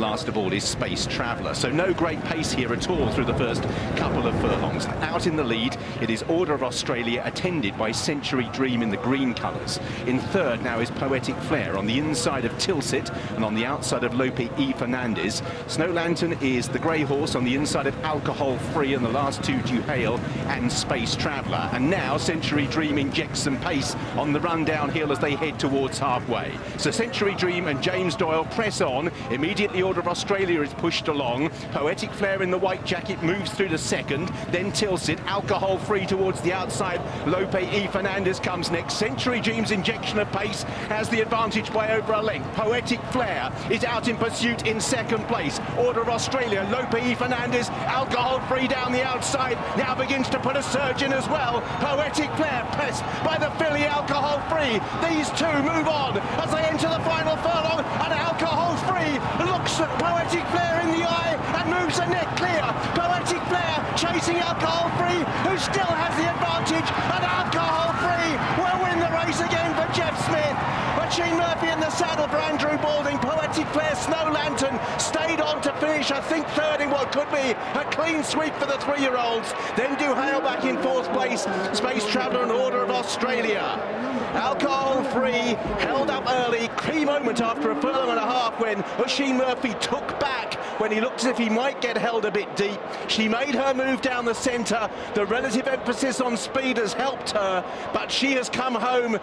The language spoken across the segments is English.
last of all is Space Traveller. So no great pace here at all through the first couple of furlongs. Out in the lead, it is Order of Australia, attended by Century Dream in the green colours. In third now is Poetic Flare on the inside of Tilsit and on the outside of Lope E. Fernandez. Snow Lantern is the grey horse on the inside of Alcohol Free, and the last two, Duhale and Space Traveller. And now Century Dream injects some pace on the run downhill as they head towards halfway. So Century Dream and James Doyle press on. Immediately Order of Australia is pushed along. Poetic Flare in the white jacket moves through to second. Then Tilsit, Alcohol Free towards the outside. Lope E. Fernandez comes next. Century Dream's injection of pace has the advantage by over a length. Poetic Flare is out in pursuit in second place. Order of Australia, Lope E. Fernandez, Alcohol Free down the outside, now begins to put a surge in as well. Poetic Flare pressed by the filly Alcohol Free. These two move on as they enter the final furlong, and Alcohol Free looks at Poetic Flare in the eye and moves the neck clear. Poetic Flare chasing Alcohol Free, who still has the advantage, and Alcohol Free will win the race again for Jeff Smith. Sheen Murphy in the saddle for Andrew Balding. Poetic Flare, Snow Lantern stayed on to finish, I think, third in what could be a clean sweep for the three-year-olds. Then Duhale back in fourth place. Space Traveller and Order of Australia. Alcohol Free held up early. Key moment after a furlong and a half when Sheen Murphy took back when he looked as if he might get held a bit deep. She made her move down the centre. The relative emphasis on speed has helped her, but she has come home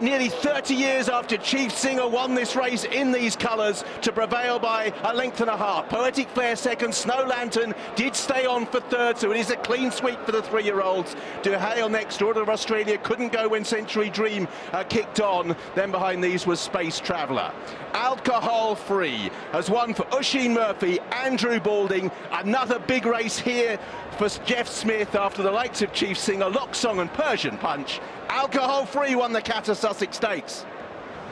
nearly 30 years after Chief Singer won this race in these colours to prevail by a length and a half. Poetic Flare second, Snow Lantern did stay on for third, so it is a clean sweep for the three-year-olds. Duhale next. Order of Australia couldn't go when Century Dream kicked on. Then behind these was Space Traveller. Alcohol Free has won for Sheen Murphy, Andrew Balding. Another big race here for Jeff Smith after the likes of Chief Singer, Lock Song and Persian Punch. Alcohol Free won the Cat of Sussex Stakes.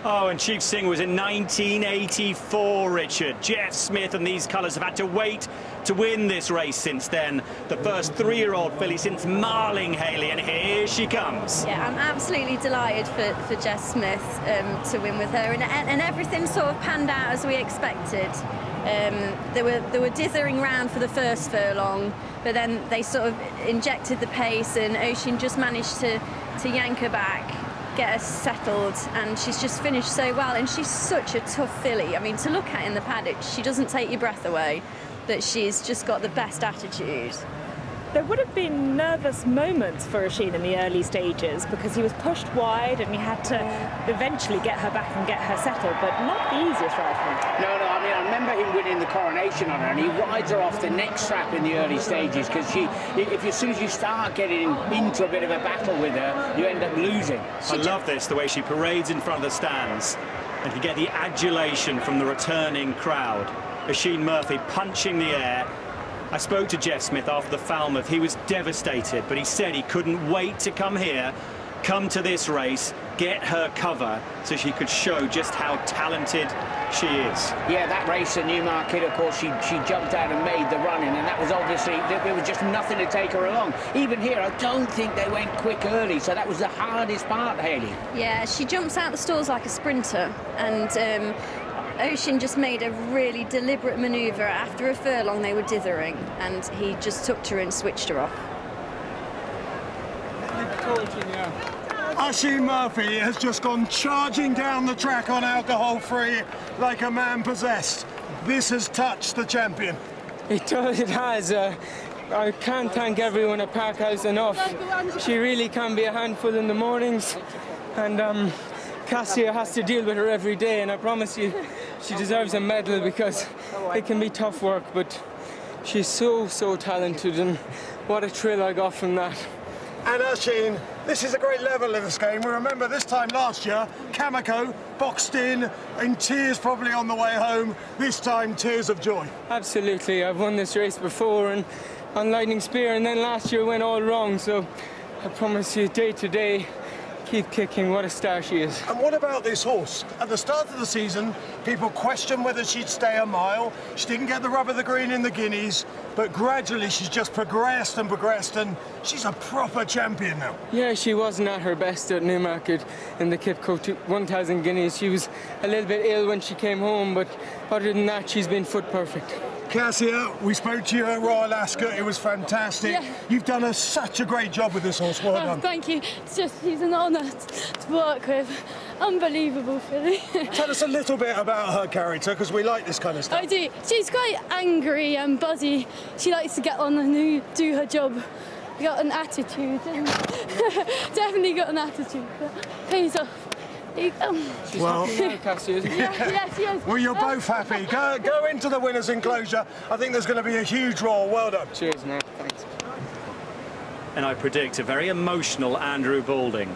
Oh, and Chief Singer was in 1984, Richard. Jeff Smith and these colours have had to wait to win this race since then. The first three-year-old filly since Marling Haley, and here she comes. Yeah, I'm absolutely delighted for Jeff Smith to win with her, and everything sort of panned out as we expected. They were dithering round for the first furlong, but then they sort of injected the pace, and Oisin just managed to yank her back, get her settled, and she's just finished so well. And she's such a tough filly. I mean, to look at in the paddock, she doesn't take your breath away, but she's just got the best attitude. There would have been nervous moments for Oisin in the early stages because he was pushed wide and he had to eventually get her back and get her settled, but not the easiest ride for him. No, I mean, I remember him winning the Coronation on her, and he rides her off the neck strap in the early stages because as soon as you start getting into a bit of a battle with her, you end up losing. I love this, the way she parades in front of the stands and you get the adulation from the returning crowd. Sheen Murphy punching the air. I spoke to Jeff Smith after the Falmouth. He was devastated, but he said he couldn't wait to come here, come to this race, get her cover so she could show just how talented she is. Yeah, that race at Newmarket, of course, she jumped out and made the run-in, and that was obviously, there was just nothing to take her along. Even here, I don't think they went quick early, so that was the hardest part, Haley. Yeah, she jumps out the stalls like a sprinter, and Oisin just made a really deliberate manoeuvre. After a furlong they were dithering, and he just tucked her and switched her off. Sheen Murphy has just gone charging down the track on Alcohol Free like a man possessed. This has touched the champion. It does, it has. I can't thank everyone at Parkhouse enough. She really can be a handful in the mornings, and Cassia has to deal with her every day, and I promise you she deserves a medal because it can be tough work, but she's so talented, and what a thrill I got from that. And Sheen, this is a great level of this game. We remember this time last year, Kamiko boxed in tears probably on the way home. This time, tears of joy. Absolutely. I've won this race before and on Lightning Spear, and then last year went all wrong, so I promise you day to day keep kicking. What a star she is. And what about this horse? At the start of the season, people questioned whether she'd stay a mile. She didn't get the rub of the green in the Guineas, but gradually she's just progressed, and she's a proper champion now. Yeah, she wasn't at her best at Newmarket in the Kipco 1000 Guineas. She was a little bit ill when she came home, but other than that, she's been foot perfect. Cassia, we spoke to you at Royal Ascot. It was fantastic. Yeah. You've done such a great job with this horse. Well done. Thank you. She's an honour to work with. Unbelievable filly. Tell us a little bit about her character, because we like this kind of stuff. I do. She's quite angry and buzzy. She likes to get on and do her job. Got an attitude. Definitely got an attitude. But pays off. She's Well- happy now, Cassie, isn't she? Yes, yes. Well, you're both happy. Go into the winner's enclosure. I think there's going to be a huge roar. Well done. Cheers, man. Thanks. And I predict a very emotional Andrew Balding.